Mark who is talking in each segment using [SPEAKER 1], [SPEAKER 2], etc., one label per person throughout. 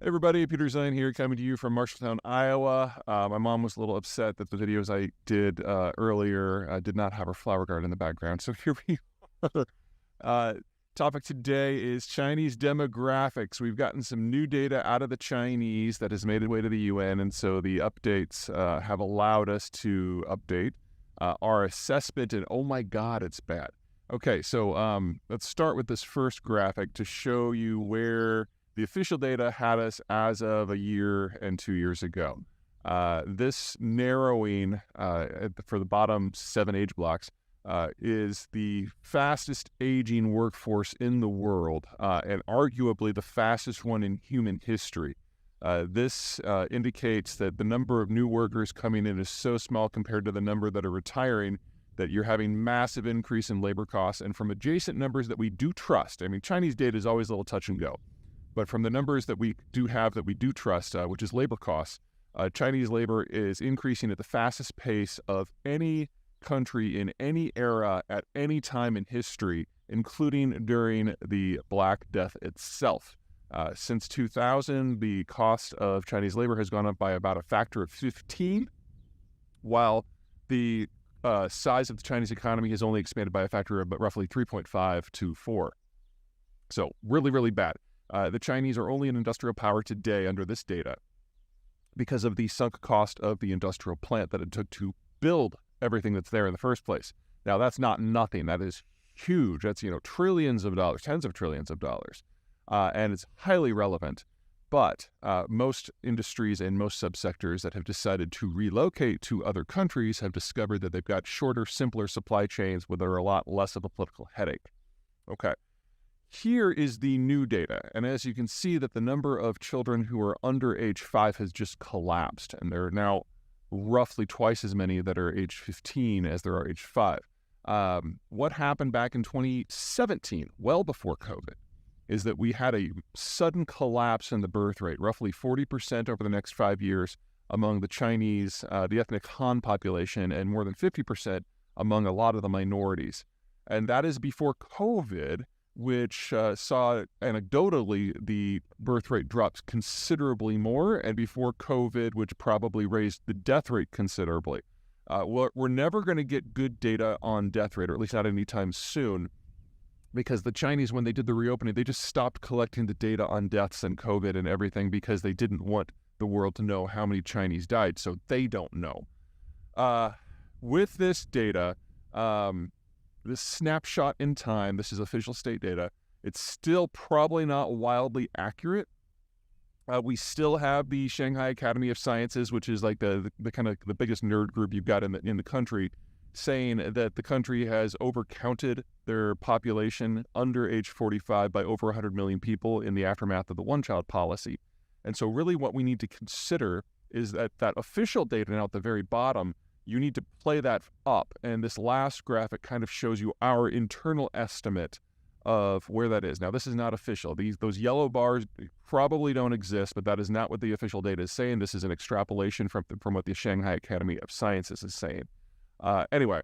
[SPEAKER 1] Hey everybody, Peter Zeihan here, coming to you from Marshalltown, Iowa. My mom was a little upset that the videos I did earlier did not have her flower garden in the background, so here we are. Topic today is Chinese demographics. We've gotten some new data out of the Chinese that has made its way to the UN, and so the updates have allowed us to update our assessment, and oh my God, it's bad. Okay, so let's start with this first graphic to show you where the official data had us as of a year and 2 years ago. This narrowing for the bottom 7 age blocks is the fastest aging workforce in the world, and arguably the fastest one in human history. This indicates that the number of new workers coming in is so small compared to the number that are retiring that you're having massive increase in labor costs. And from adjacent numbers that we do trust, I mean, Chinese data is always a little touch and go. But from the numbers that we do have that we do trust, which is labor costs, Chinese labor is increasing at the fastest pace of any country in any era at any time in history, including during the Black Death itself. Since 2000, the cost of Chinese labor has gone up by about a factor of 15, while the size of the Chinese economy has only expanded by a factor of roughly 3.5 to 4. So really, really bad. The Chinese are only an industrial power today under this data because of the sunk cost of the industrial plant that it took to build everything that's there in the first place. Now, that's not nothing. That is huge. That's, trillions of dollars, tens of trillions of dollars. And it's highly relevant. But most industries and most subsectors that have decided to relocate to other countries have discovered that they've got shorter, simpler supply chains where they're a lot less of a political headache. Okay. Here is the new data, and as you can see that the number of children who are under age 5 has just collapsed, and there are now roughly twice as many that are age 15 as there are age 5. What happened back in 2017, well before COVID, is that we had a sudden collapse in the birth rate, roughly 40% over the next 5 years among the Chinese, the ethnic Han population, and more than 50% among a lot of the minorities. And that is before COVID, which saw anecdotally the birth rate drops considerably more, and before COVID, which probably raised the death rate considerably. We're never going to get good data on death rate, or at least not anytime soon, because the Chinese, when they did the reopening, they just stopped collecting the data on deaths and COVID and everything because they didn't want the world to know how many Chinese died, so they don't know. With this data, this snapshot in time, this is official state data, it's still probably not wildly accurate. We still have the Shanghai Academy of Sciences, which is like the kind of the biggest nerd group you've got in the country, saying that the country has overcounted their population under age 45 by over 100 million people in the aftermath of the one-child policy. And so really what we need to consider is that official data now at the very bottom, you need to play that up. And this last graphic kind of shows you our internal estimate of where that is. Now, this is not official. Those yellow bars probably don't exist, but that is not what the official data is saying. This is an extrapolation from what the Shanghai Academy of Sciences is saying. Anyway,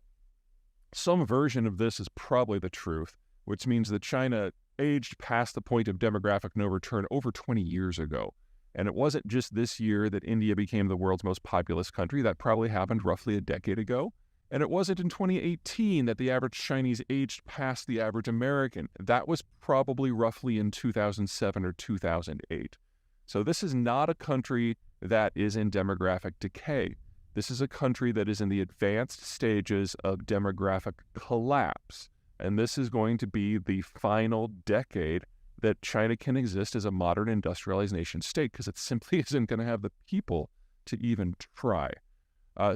[SPEAKER 1] some version of this is probably the truth, which means that China aged past the point of demographic no return over 20 years ago. And it wasn't just this year that India became the world's most populous country. That probably happened roughly a decade ago. And it wasn't in 2018 that the average Chinese aged past the average American. That was probably roughly in 2007 or 2008. So this is not a country that is in demographic decay. This is a country that is in the advanced stages of demographic collapse. And this is going to be the final decade that China can exist as a modern industrialized nation state, because it simply isn't going to have the people to even try.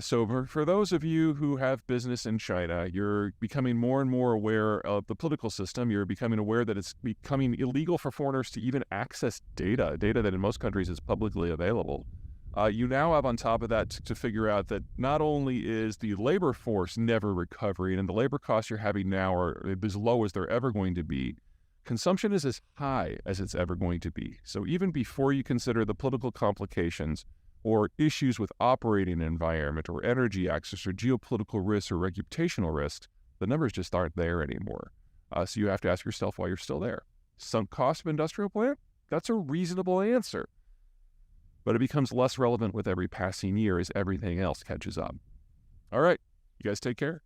[SPEAKER 1] So for those of you who have business in China, you're becoming more and more aware of the political system. You're becoming aware that it's becoming illegal for foreigners to even access data that in most countries is publicly available. You now have on top of that to figure out that not only is the labor force never recovering, and the labor costs you're having now are as low as they're ever going to be, consumption is as high as it's ever going to be. So even before you consider the political complications or issues with operating environment or energy access or geopolitical risks or reputational risks, the numbers just aren't there anymore. So you have to ask yourself why you're still there. Sunk cost of industrial plant? That's a reasonable answer. but it becomes less relevant with every passing year as everything else catches up. All right, you guys take care.